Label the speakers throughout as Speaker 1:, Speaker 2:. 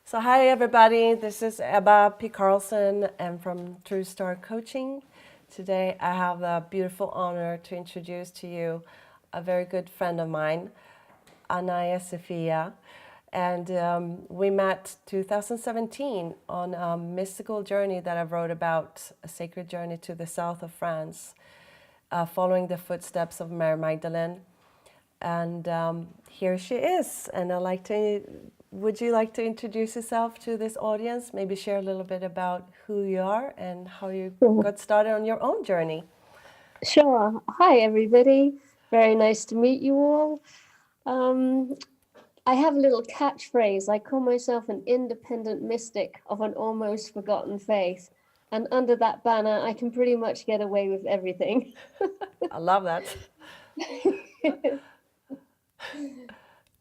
Speaker 1: So hi everybody, this is Ebba P. Karlsson and from True Star Coaching. Today I have the beautiful honor to introduce to you a very good friend of mine, Anaiya Sophia. And we met 2017 on a mystical journey that I wrote about, a sacred journey to the south of France, following the footsteps of Mary Magdalene. And here she is. And would you like to introduce yourself to this audience? Maybe share a little bit about who you are and how you
Speaker 2: Sure.
Speaker 1: got started on your own journey.
Speaker 2: Sure. Hi, everybody. Very nice to meet you all. Um, I have a little catchphrase. I call myself an independent mystic of an almost forgotten faith. And under that banner, I can pretty much get away with everything.
Speaker 1: I love that.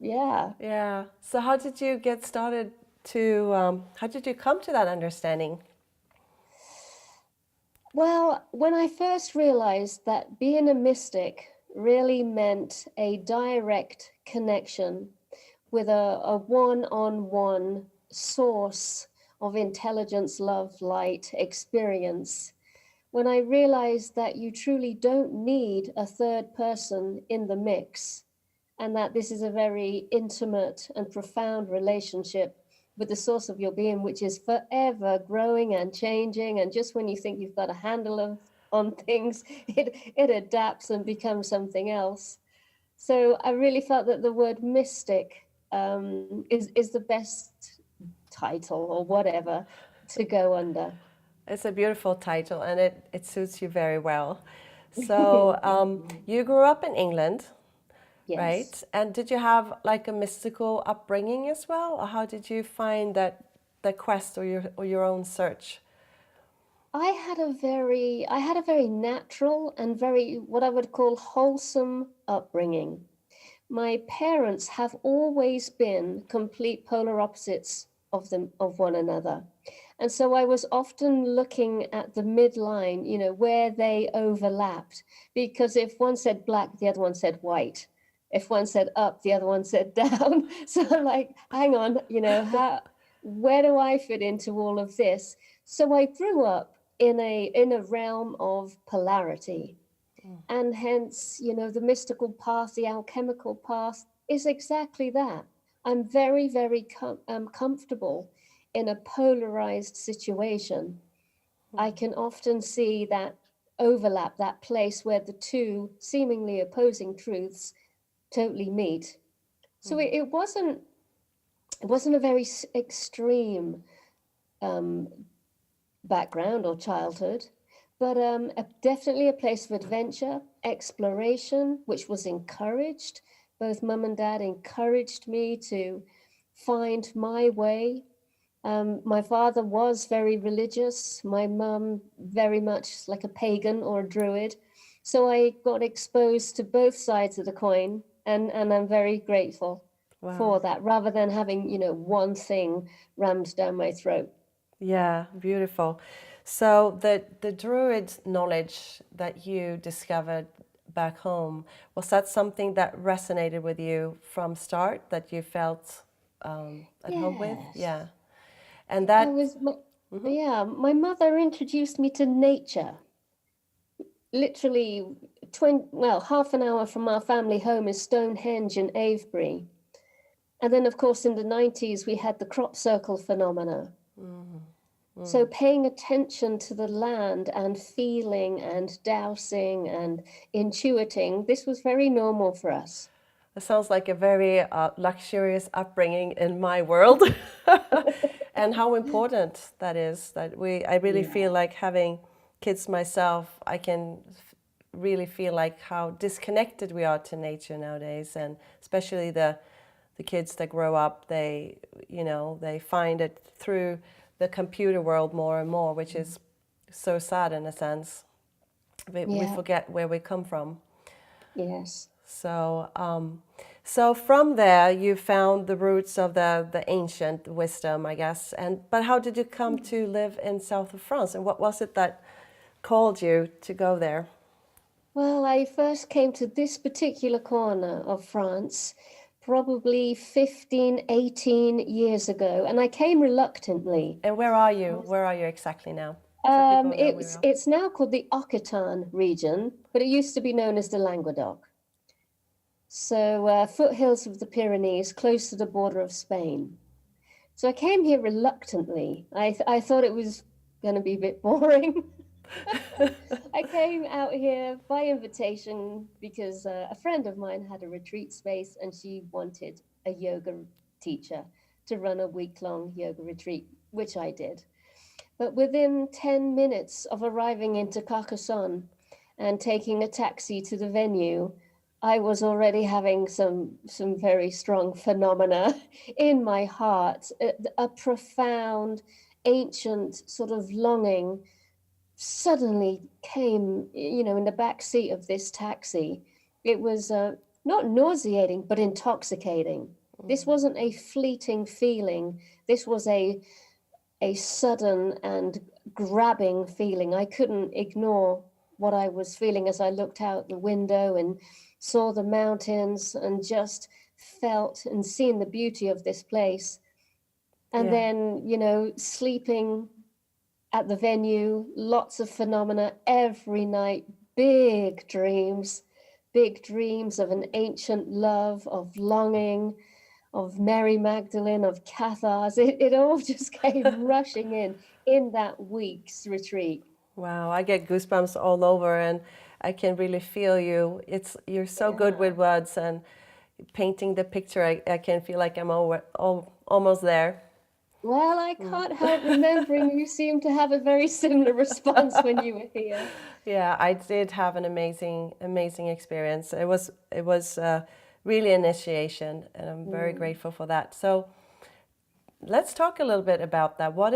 Speaker 2: Yeah.
Speaker 1: Yeah. So how did you get started how did you come to that understanding?
Speaker 2: Well, when I first realized that being a mystic really meant a direct connection with a one-on-one source of intelligence, love, light, experience, when I realized that you truly don't need a third person in the mix, and that this is a very intimate and profound relationship with the source of your being, which is forever growing and changing. And just when you think you've got a handle on things, it adapts and becomes something else. So I really felt that the word mystic is the best title or whatever to go under.
Speaker 1: It's a beautiful title and it suits you very well. So you grew up in England,
Speaker 2: Yes.
Speaker 1: right? And did you have like a mystical upbringing as well? Or how did you find that the quest or your own search?
Speaker 2: I had a very natural and very what I would call wholesome upbringing. My parents have always been complete polar opposites of one another. And so I was often looking at the midline, where they overlapped. Because if one said black, the other one said white. If one said up, the other one said down. So I'm like, hang on, where do I fit into all of this? So I grew up in a realm of polarity, and hence, the mystical path, the alchemical path is exactly that. I'm very, very comfortable in a polarized situation. I can often see that overlap, that place where the two seemingly opposing truths totally meet. So it wasn't a very extreme um, background or childhood, but definitely a place of adventure, exploration, which was encouraged. Both mum and dad encouraged me to find my way. My father was very religious, my mum very much like a pagan or a druid. So I got exposed to both sides of the coin, and I'm very grateful
Speaker 1: Wow.
Speaker 2: for that rather than having, one thing rammed down my throat.
Speaker 1: Yeah, beautiful. So the druid knowledge that you discovered back home, was that something that resonated with you from start that you felt at home with?
Speaker 2: Yes.
Speaker 1: Yeah. And
Speaker 2: I
Speaker 1: that
Speaker 2: was, yeah, my mother introduced me to nature. Literally, half an hour from our family home is Stonehenge in Avebury. And then, of course, in the 90s, we had the crop circle phenomena. So paying attention to the land and feeling and dowsing and intuiting, this was very normal for us.
Speaker 1: sounds like a very luxurious upbringing in my world. And how important that is, I really
Speaker 2: Yeah.
Speaker 1: feel like having kids myself, I can really feel like how disconnected we are to nature nowadays, and especially the kids that grow up, they find it through the computer world more and more, which is so sad in a sense. We
Speaker 2: Yeah.
Speaker 1: forget where we come from.
Speaker 2: Yes.
Speaker 1: So, so from there, you found the roots of the ancient wisdom, I guess. But how did you come to live in south of France, and what was it that called you to go there?
Speaker 2: Well, I first came to this particular corner of France probably 15, 18 years ago. And I came reluctantly.
Speaker 1: And where are you? Where are you exactly now? So people know where you are.
Speaker 2: It's now called the Occitan region, but it used to be known as the Languedoc. So foothills of the Pyrenees, close to the border of Spain. So I came here reluctantly. I thought it was going to be a bit boring. I came out here by invitation because a friend of mine had a retreat space and she wanted a yoga teacher to run a week-long yoga retreat, which I did. But within 10 minutes of arriving into Karlsson and taking a taxi to the venue, I was already having some very strong phenomena in my heart, a profound, ancient sort of longing suddenly came, in the back seat of this taxi. It was not nauseating, but intoxicating. This wasn't a fleeting feeling. This was a sudden and grabbing feeling. I couldn't ignore what I was feeling as I looked out the window and saw the mountains and just felt and seen the beauty of this place. And then, sleeping at the venue, lots of phenomena every night, big dreams of an ancient love, of longing, of Mary Magdalene, of Cathars. It all just came rushing in that week's retreat.
Speaker 1: Wow, I get goosebumps all over, and I can really feel you. You're so good with words and painting the picture. I can feel like I'm almost there.
Speaker 2: Well, I can't help remembering you seem to have a very similar response when you were here.
Speaker 1: Yeah, I did have an amazing experience. It was really initiation, and I'm very grateful for that. So let's talk a little bit about that. What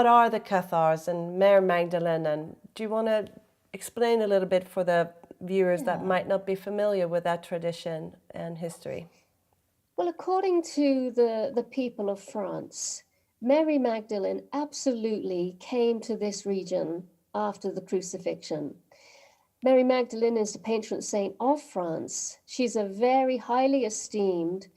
Speaker 1: are the Cathars and Mary Magdalene, and do you want to explain a little bit for the viewers that might not be familiar with that tradition and history?
Speaker 2: Well, according to the people of France, Mary Magdalene absolutely came to this region after the crucifixion. Mary Magdalene is the patron saint of France. She's a very highly esteemed,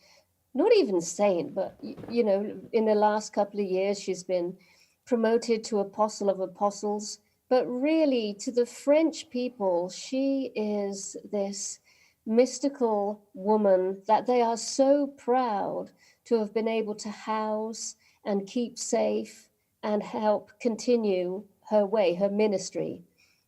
Speaker 2: not even saint, but, in the last couple of years, she's been promoted to Apostle of Apostles. But really, to the French people, she is this mystical woman that they are so proud to have been able to house and keep safe and help continue her way, her ministry.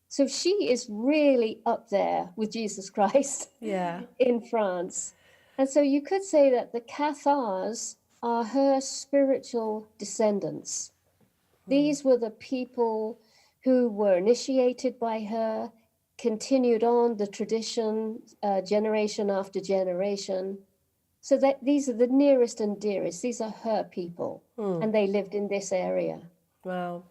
Speaker 2: So she is really up there with Jesus Christ in France. And so you could say that the Cathars are her spiritual descendants. These were the people who were initiated by her, continued on the tradition generation after generation. So that these are the nearest and dearest. These are her people, and they lived in this area.
Speaker 1: Wow.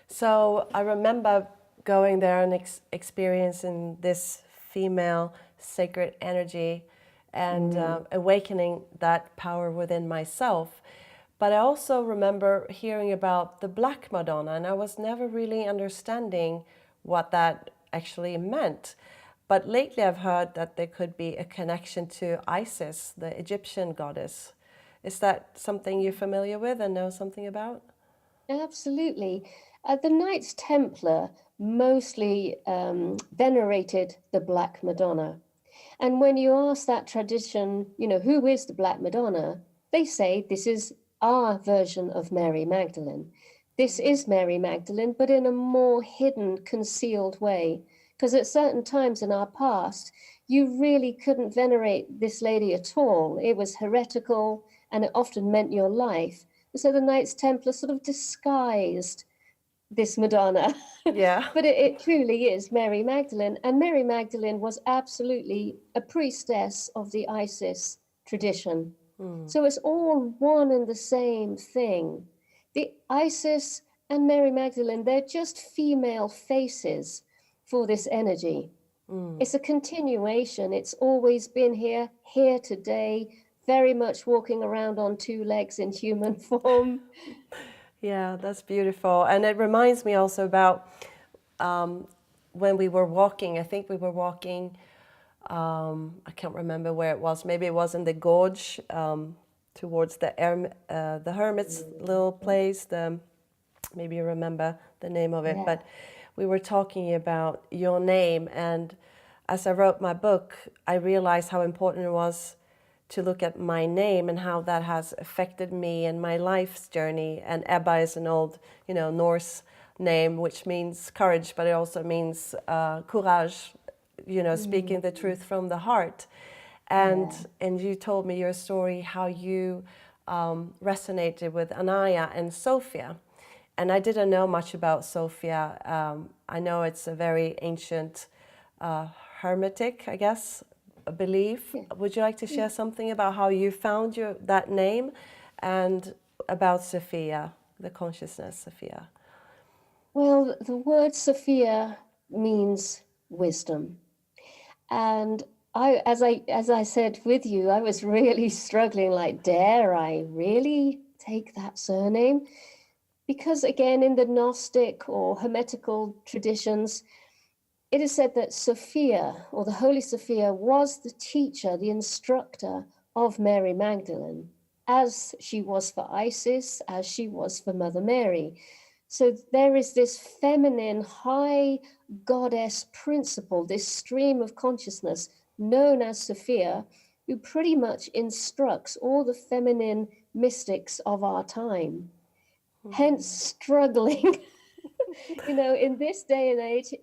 Speaker 1: So I remember going there and experiencing this female sacred energy and awakening that power within myself. But I also remember hearing about the Black Madonna, and I was never really understanding what that actually meant. But lately I've heard that there could be a connection to Isis, the Egyptian goddess. Is that something you're familiar with and know something about?
Speaker 2: Absolutely. The Knights Templar mostly venerated the Black Madonna. And when you ask that tradition, who is the Black Madonna? They say this is our version of Mary Magdalene. This is Mary Magdalene, but in a more hidden, concealed way. Because at certain times in our past, you really couldn't venerate this lady at all. It was heretical, and it often meant your life. And so the Knights Templar sort of disguised this Madonna.
Speaker 1: Yeah.
Speaker 2: But it truly is Mary Magdalene. And Mary Magdalene was absolutely a priestess of the Isis tradition. So it's all one and the same thing. The Isis and Mary Magdalene, they're just female faces for this energy. It's a continuation. It's always been here today, very much walking around on two legs in human form.
Speaker 1: Yeah, that's beautiful. And it reminds me also about when we were walking, I think we were walking I can't remember where it was. Maybe it was in the gorge towards the hermit's little place. Maybe you remember the name of it.
Speaker 2: Yeah.
Speaker 1: But we were talking about your name, and as I wrote my book, I realized how important it was to look at my name and how that has affected me and my life's journey. And Ebba is an old, Norse name, which means courage, but it also means courage, speaking the truth from the heart. And you told me your story, how you resonated with Anaiya and Sophia. And I didn't know much about Sophia. I know it's a very ancient hermetic, I guess, a belief.
Speaker 2: Yeah.
Speaker 1: Would you like to share something about how you found that name and about Sophia, the consciousness Sophia?
Speaker 2: Well, the word Sophia means wisdom. And as I said with you, I was really struggling, like, dare I really take that surname? Because again, in the Gnostic or Hermetical traditions, it is said that Sophia, or the Holy Sophia, was the teacher, the instructor of Mary Magdalene, as she was for Isis, as she was for Mother Mary. So there is this feminine, high goddess principle, this stream of consciousness known as Sophia, who pretty much instructs all the feminine mystics of our time. Hence, struggling. In this day and age,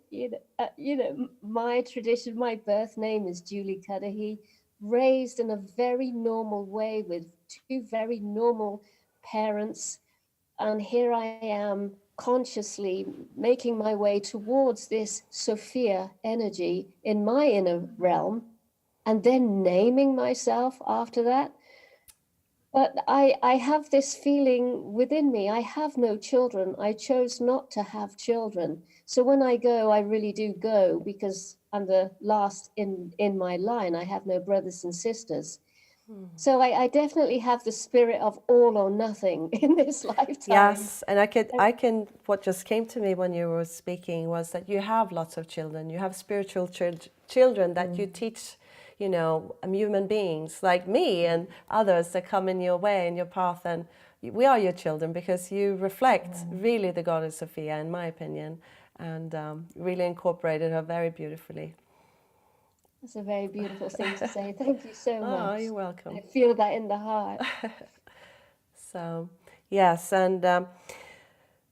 Speaker 2: my tradition, my birth name is Julie Cudahy, raised in a very normal way with two very normal parents. And here I am consciously making my way towards this Sophia energy in my inner realm, and then naming myself after that. But I have this feeling within me. I have no children. I chose not to have children. So when I go, I really do go because I'm the last in my line. I have no brothers and sisters. So I definitely have the spirit of all or nothing in this lifetime.
Speaker 1: Yes, and I can. What just came to me when you were speaking was that you have lots of children. You have spiritual children that you teach, human beings like me and others that come in your way, in your path, and we are your children because you reflect really the goddess Sophia, in my opinion, and really incorporated her very beautifully.
Speaker 2: That's a very beautiful thing to say. Thank you so much.
Speaker 1: Oh, you're welcome.
Speaker 2: I feel that in the heart.
Speaker 1: So, yes, and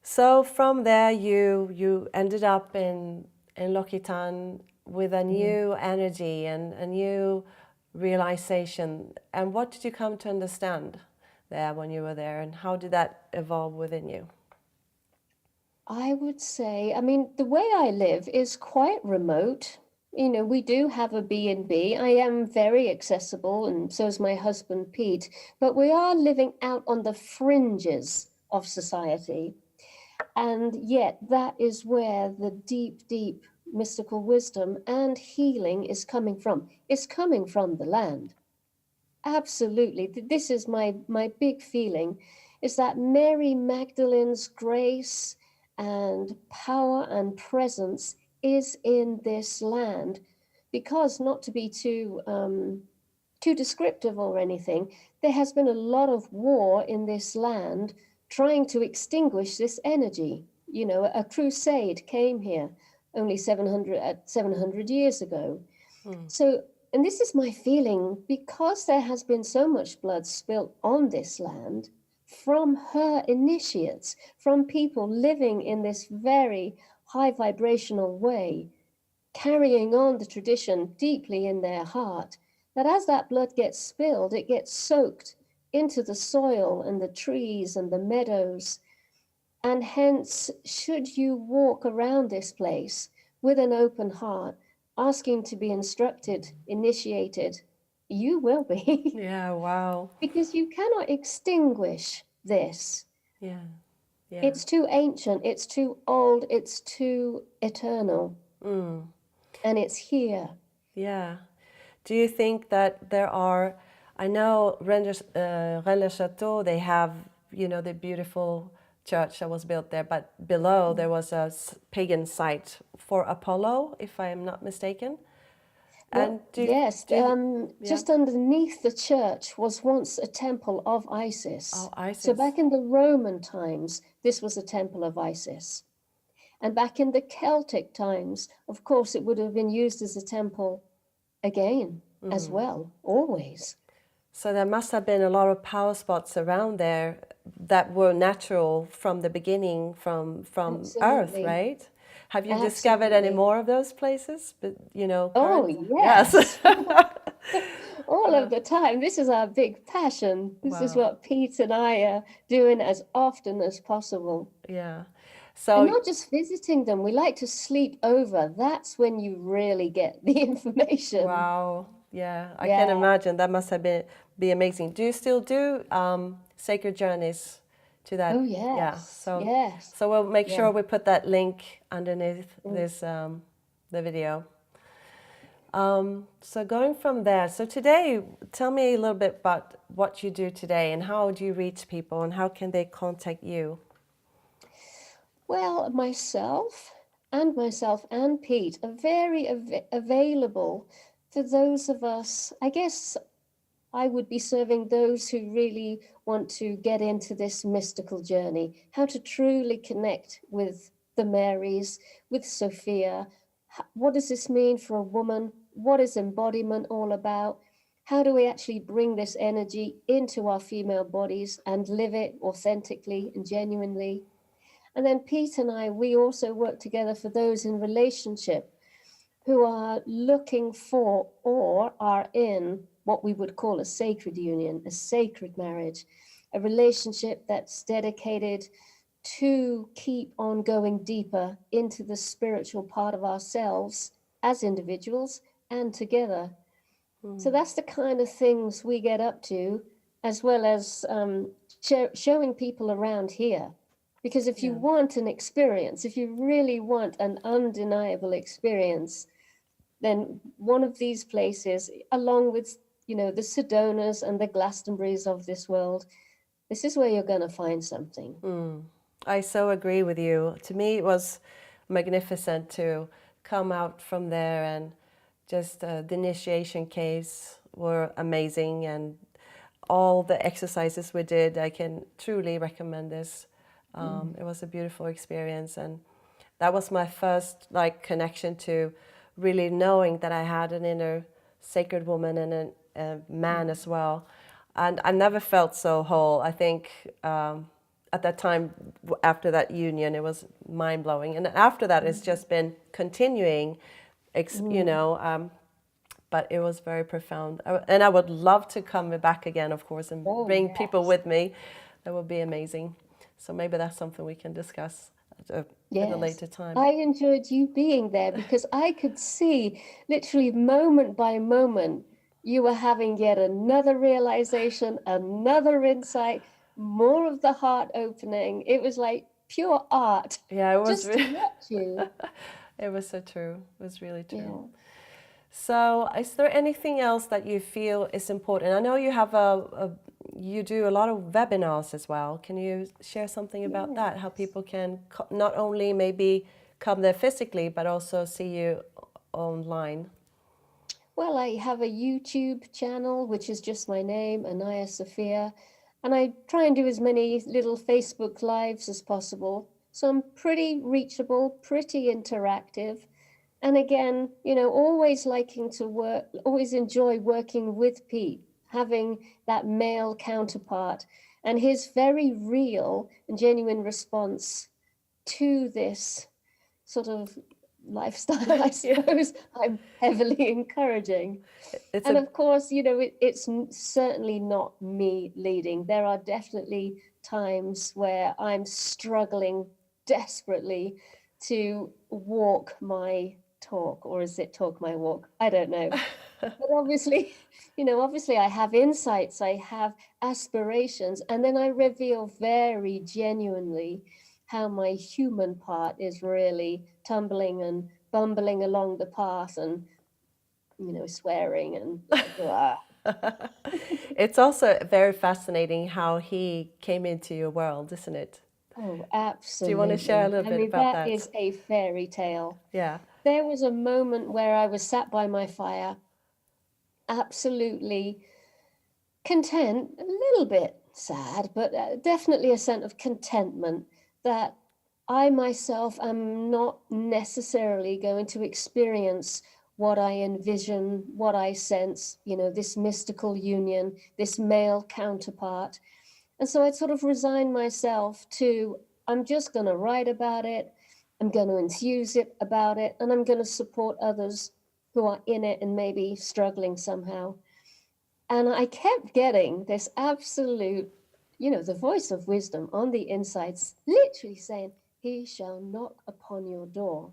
Speaker 1: so from there you ended up in Lokitan with a new energy and a new realization. And what did you come to understand there when you were there, and how did that evolve within you?
Speaker 2: I would say, the way I live is quite remote. We do have a B&B. I am very accessible, and so is my husband, Pete, but we are living out on the fringes of society. And yet that is where the deep, deep mystical wisdom and healing is coming from. It's coming from the land. Absolutely. This is my big feeling, is that Mary Magdalene's grace and power and presence is in this land, because, not to be too descriptive or anything, there has been a lot of war in this land trying to extinguish this energy. A crusade came here only 700 years ago. So, and this is my feeling, because there has been so much blood spilt on this land from her initiates, from people living in this very high vibrational way, carrying on the tradition deeply in their heart, that as that blood gets spilled, it gets soaked into the soil and the trees and the meadows. And hence, should you walk around this place with an open heart, asking to be instructed, initiated, you will be.
Speaker 1: Yeah, wow.
Speaker 2: Because you cannot extinguish this.
Speaker 1: Yeah, yeah.
Speaker 2: It's too ancient, it's too old, it's too eternal. And it's here.
Speaker 1: Yeah. Do you think that there are, I know Rennes-le-Château, they have, the beautiful church that was built there, but below there was a pagan site for Apollo, if I am not mistaken. And
Speaker 2: Yes,
Speaker 1: yeah.
Speaker 2: just underneath the church was once a temple of Isis.
Speaker 1: Oh,
Speaker 2: So
Speaker 1: Isis.
Speaker 2: back in the Roman times, this was a temple of Isis. And back in the Celtic times, of course, it would have been used as a temple again as well, always.
Speaker 1: So there must have been a lot of power spots around there that were natural from the beginning, from Earth,
Speaker 2: Absolutely.
Speaker 1: right? Have you discovered any
Speaker 2: Absolutely.
Speaker 1: more of those places? But
Speaker 2: Oh,
Speaker 1: current. Yes.
Speaker 2: yes. All of the time. This is our big passion. This is
Speaker 1: Wow.
Speaker 2: what Pete and I are doing as often as possible.
Speaker 1: Yeah.
Speaker 2: And
Speaker 1: So
Speaker 2: not just visiting them, we like to sleep over. That's when you really get the information.
Speaker 1: wow. Yeah, I can
Speaker 2: Yeah.
Speaker 1: imagine that must have been be amazing. Do you still do sacred journeys to
Speaker 2: Oh,
Speaker 1: that? Yeah.
Speaker 2: yes.
Speaker 1: So
Speaker 2: Yes.
Speaker 1: so we'll make
Speaker 2: Yeah.
Speaker 1: sure we put that link underneath
Speaker 2: Mm.
Speaker 1: this the video. So going from there, so today, tell me a little bit about what you do today and how do you reach people and how can they contact you?
Speaker 2: Well, myself and Pete are very available for those of us, I guess I would be serving those who really want to get into this mystical journey, how to truly connect with the Marys, with Sophia. What does this mean for a woman? What is embodiment all about? How do we actually bring this energy into our female bodies and live it authentically and genuinely? And then Pete and I, we also work together for those in relationship who are looking for or are in what we would call a sacred union, a sacred marriage, a relationship that's dedicated to keep on going deeper into the spiritual part of ourselves as individuals and together. So that's the kind of things we get up to, as well as showing people around here. Because if you
Speaker 1: Yeah.
Speaker 2: want an experience, if you really want an undeniable experience, then one of these places, along with, the Sedonas and the Glastonburys of this world, this is where you're going to find something.
Speaker 1: I so agree with you. To me, it was magnificent to come out from there and just the initiation caves were amazing and all the exercises we did, I can truly recommend this. It was a beautiful experience and that was my first connection to really knowing that I had an inner sacred woman and a man as well. And I never felt so whole. I think at that time, after that union, it was mind blowing. And after that, it's just been continuing, but it was very profound. And I would love to come back again, of course, and
Speaker 2: Oh,
Speaker 1: bring people
Speaker 2: yes.
Speaker 1: with me. That would be amazing. So maybe that's something we can discuss at a
Speaker 2: Yes.
Speaker 1: later time.
Speaker 2: I enjoyed you being there because I could see literally moment by moment you were having yet another realization, another insight, more of the heart opening. It was like pure art
Speaker 1: Yeah, it was.
Speaker 2: just to watch you.
Speaker 1: It was so true. It was really true.
Speaker 2: Yeah.
Speaker 1: So, is there anything else that you feel is important? I know you have you do a lot of webinars as well. Can you share something about that? How people can not only maybe come there physically, but also see you online?
Speaker 2: Well, I have a YouTube channel, which is just my name, Anaiya Sophia, and I try and do as many little Facebook lives as possible. So I'm pretty reachable, pretty interactive. And again, always liking to work, always enjoy working with Pete, having that male counterpart and his very real and genuine response to this sort of lifestyle, I suppose, I'm heavily encouraging.
Speaker 1: It's
Speaker 2: And
Speaker 1: a
Speaker 2: of course, it's certainly not me leading. There are definitely times where I'm struggling desperately to walk my talk, or is it talk my walk? I don't know. But obviously, obviously I have insights, I have aspirations, and then I reveal very genuinely how my human part is really tumbling and bumbling along the path and, swearing and blah.
Speaker 1: It's also very fascinating how he came into your world, isn't it?
Speaker 2: Oh,
Speaker 1: Do you want to share a
Speaker 2: absolutely.
Speaker 1: little
Speaker 2: I
Speaker 1: bit
Speaker 2: mean,
Speaker 1: about
Speaker 2: that
Speaker 1: that?
Speaker 2: is a fairy tale.
Speaker 1: Yeah.
Speaker 2: There was a moment where I was sat by my fire absolutely content, a little bit sad, but definitely a sense of contentment that I myself am not necessarily going to experience what I envision, what I sense, you know, this mystical union, this male counterpart. And so I sort of resigned myself to, I'm just going to write about it, I'm going to enthuse it about it, and I'm going to support others who are in it and maybe struggling somehow. And I kept getting this absolute, you know, the voice of wisdom on the insides, literally saying, he shall knock upon your door.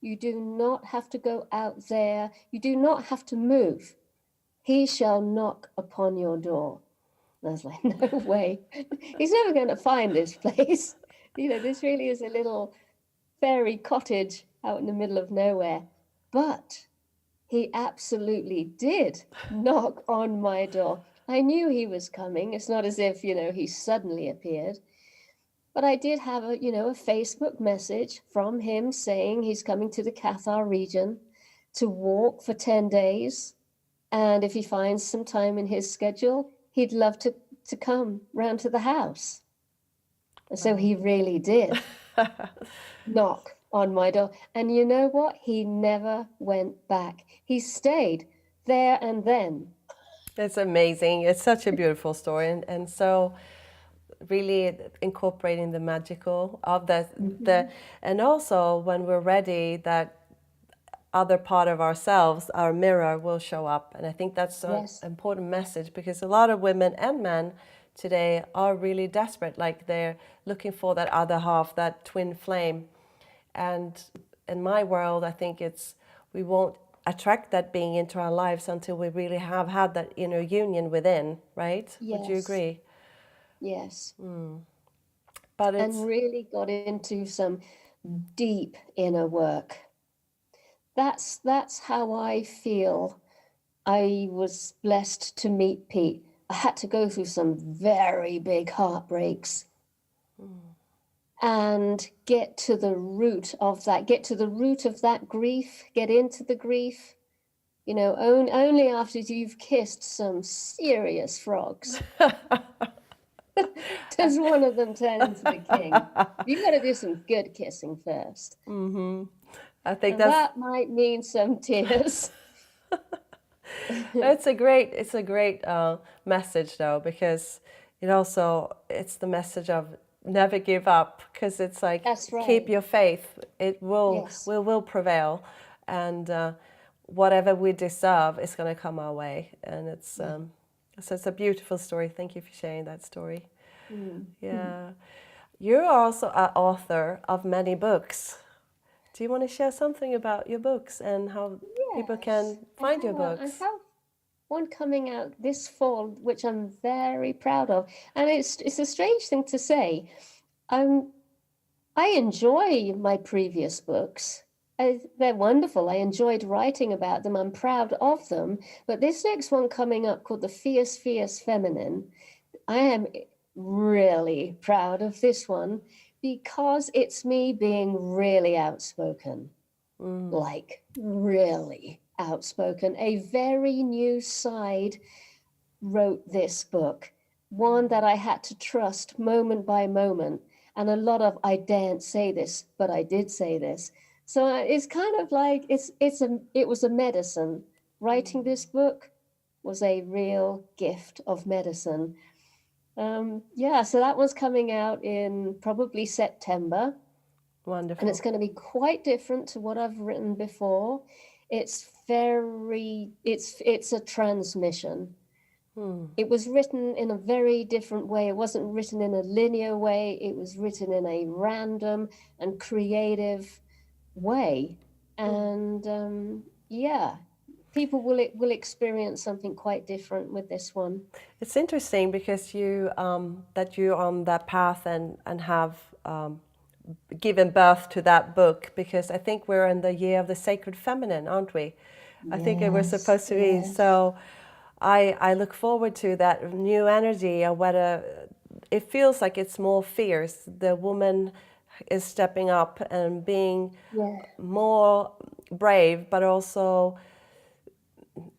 Speaker 2: You do not have to go out there. You do not have to move. He shall knock upon your door. And I was like, no way. He's never going to find this place. You know, this really is a little fairy cottage out in the middle of nowhere. But he absolutely did knock on my door. I knew he was coming. It's not as if, you know, he suddenly appeared. But I did have a, you know, a Facebook message from him saying he's coming to the Cathar region to walk for 10 days. And if he finds some time in his schedule, he'd love to come round to the house. And so he really did knock on my door. And you know what? He never went back. He stayed there and then.
Speaker 1: It's amazing. It's such a beautiful story, and so really incorporating the magical of the and also when we're ready, that other part of ourselves, our mirror, will show up. And I think that's an
Speaker 2: Yes.
Speaker 1: important message, because a lot of women and men today are really desperate, like they're looking for that other half, that twin flame. And in my world, I think we won't attract that being into our lives until we really have had that inner union within, right?
Speaker 2: Yes.
Speaker 1: Would you agree?
Speaker 2: Yes.
Speaker 1: But it's
Speaker 2: And really got into some deep inner work. That's how I feel. I was blessed to meet Pete. I had to go through some very big heartbreaks and get to the root of that grief, get into the grief. You know, only after you've kissed some serious frogs does one of them turn into the king. You've got to do some good kissing first.
Speaker 1: I think
Speaker 2: And that might mean some tears.
Speaker 1: it's a great message, though, because it's the message of never give up, because it's like,
Speaker 2: That's right.
Speaker 1: keep your faith. It will
Speaker 2: Yes.
Speaker 1: will prevail, and whatever we deserve is going to come our way. And so it's a beautiful story. Thank you for sharing that story. Yeah, you're also an author of many books. Do you want to share something about your books and how people can find your books?
Speaker 2: I have one coming out this fall, which I'm very proud of. And it's a strange thing to say. I enjoy my previous books. They're wonderful. I enjoyed writing about them. I'm proud of them. But this next one coming up, called The Fierce, Fierce Feminine, I am really proud of this one, because it's me being really outspoken, like really outspoken. A very new side wrote this book, one that I had to trust moment by moment, and a lot of I daren't say this, but I did say this. So it's kind of like it was a medicine. Writing this book was a real gift of medicine. So that one's coming out in probably September.
Speaker 1: Wonderful.
Speaker 2: And it's going to be quite different to what I've written before. It's a transmission. It was written in a very different way. It wasn't written in a linear way. It was written in a random and creative way. And people will experience something quite different with this one.
Speaker 1: It's interesting because you're on that path and have given birth to that book, because I think we're in the year of the sacred feminine, aren't we? I think it was supposed to be. So I look forward to that new energy, or whether it feels like it's more fierce. The woman is stepping up and being more brave, but also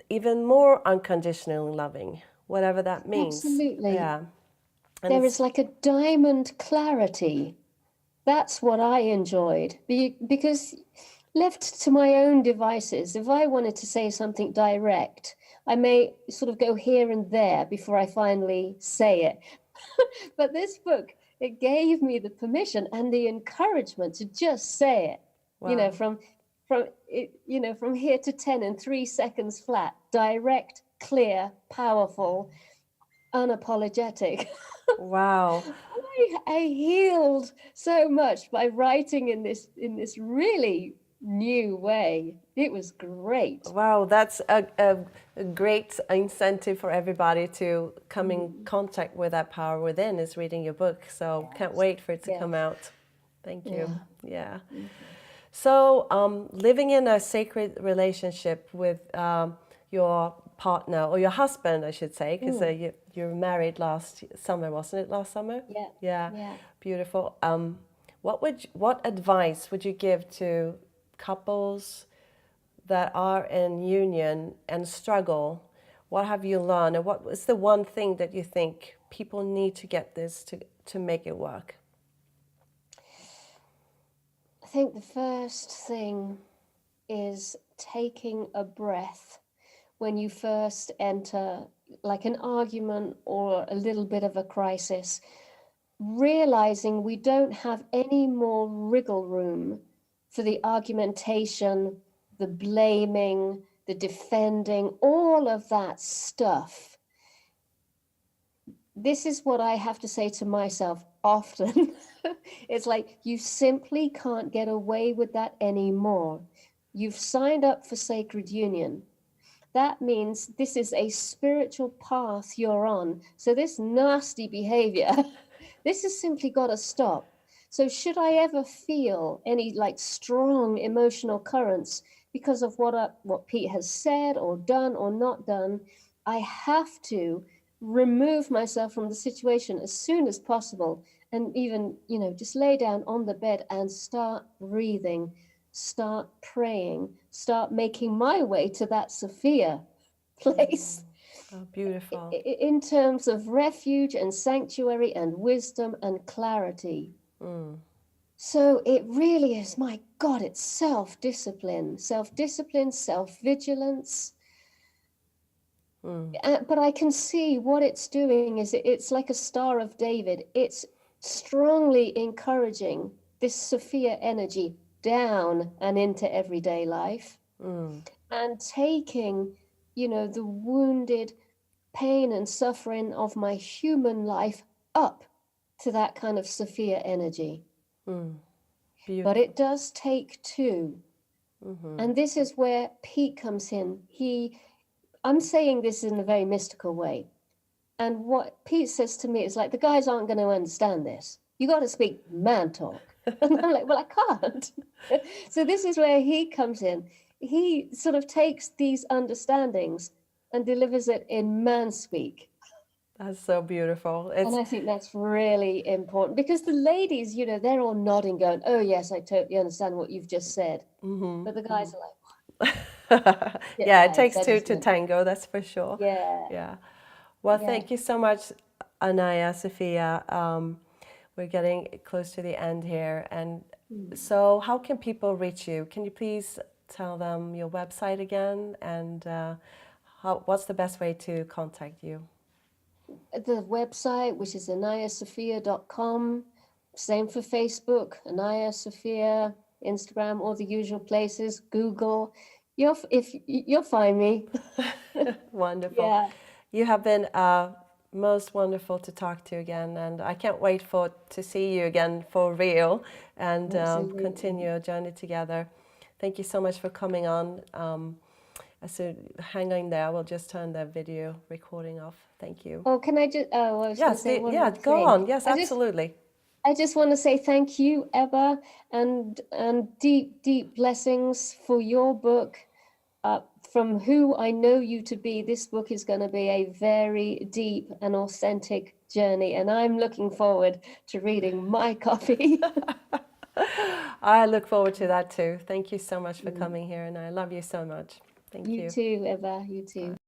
Speaker 1: even more unconditionally loving, whatever that means.
Speaker 2: Absolutely.
Speaker 1: Yeah. And
Speaker 2: There is like a diamond clarity. That's what I enjoyed. Because left to my own devices, if I wanted to say something direct, I may sort of go here and there before I finally say it. But this book, it gave me the permission and the encouragement to just say it.
Speaker 1: Wow.
Speaker 2: You know, from here to 10 in 3 seconds flat, direct, clear, powerful, unapologetic.
Speaker 1: Wow.
Speaker 2: I healed so much by writing in this really new way. It was great.
Speaker 1: Wow, that's a great incentive for everybody to come in contact with that power within, is reading your book. So can't wait for it to come out. Thank you. Yeah. So living in a sacred relationship with your partner, or your husband, I should say, because you were married last summer, wasn't it? Last summer? Yeah. Beautiful. What advice would you give to couples that are in union and struggle? What have you learned, and what is the one thing that you think people need to get this to make it work?
Speaker 2: I think the first thing is taking a breath when you first enter like an argument or a little bit of a crisis, realizing we don't have any more wriggle room for the argumentation, the blaming, the defending, all of that stuff. This is what I have to say to myself often. It's like, you simply can't get away with that anymore. You've signed up for sacred union. That means this is a spiritual path you're on. So this nasty behavior, this has simply got to stop. So should I ever feel any like strong emotional currents because of what Pete has said or done or not done, I have to remove myself from the situation as soon as possible, and even, just lay down on the bed and start breathing, start praying, start making my way to that Sophia place.
Speaker 1: Oh, beautiful.
Speaker 2: In terms of refuge and sanctuary and wisdom and clarity. So it really is, my God, it's self-discipline, self-vigilance. But I can see what it's doing is it's like a Star of David. It's strongly encouraging this Sophia energy down and into everyday life, and taking, the wounded pain and suffering of my human life up to that kind of Sophia energy. But it does take two. And this is where Pete comes in. I'm saying this in a very mystical way. And what Pete says to me is like, the guys aren't going to understand this. You got to speak man talk. And I'm like, well, I can't. So this is where he comes in. He sort of takes these understandings and delivers it in man speak.
Speaker 1: That's so beautiful.
Speaker 2: And I think that's really important, because the ladies, they're all nodding, going, oh, yes, I totally understand what you've just said. But the guys are like, what?
Speaker 1: Yeah, it takes two to tango, that's for sure.
Speaker 2: Yeah.
Speaker 1: Well, thank you so much, Anaiya Sophia. We're getting close to the end here. And so how can people reach you? Can you please tell them your website again, and what's the best way to contact you?
Speaker 2: The website, which is aniyasophia.com. Same for Facebook, Anaiya Sophia, Instagram, all the usual places, Google. You'll find me.
Speaker 1: Wonderful.
Speaker 2: Yeah.
Speaker 1: You have been most wonderful to talk to again, and I can't wait to see you again for real, and continue our journey together. Thank you so much for coming on. So hang on there. We'll just turn the video recording off. Thank you.
Speaker 2: Oh, can I just? Oh, I was going to say one more
Speaker 1: go
Speaker 2: thing.
Speaker 1: on. Yes, absolutely.
Speaker 2: I just want to say thank you, Ebba, and deep blessings for your book. From who I know you to be, this book is going to be a very deep and authentic journey, and I'm looking forward to reading my copy.
Speaker 1: I look forward to that too. Thank you so much for coming here, and I love you so much. Thank
Speaker 2: You
Speaker 1: you.
Speaker 2: too, Ebba. You too.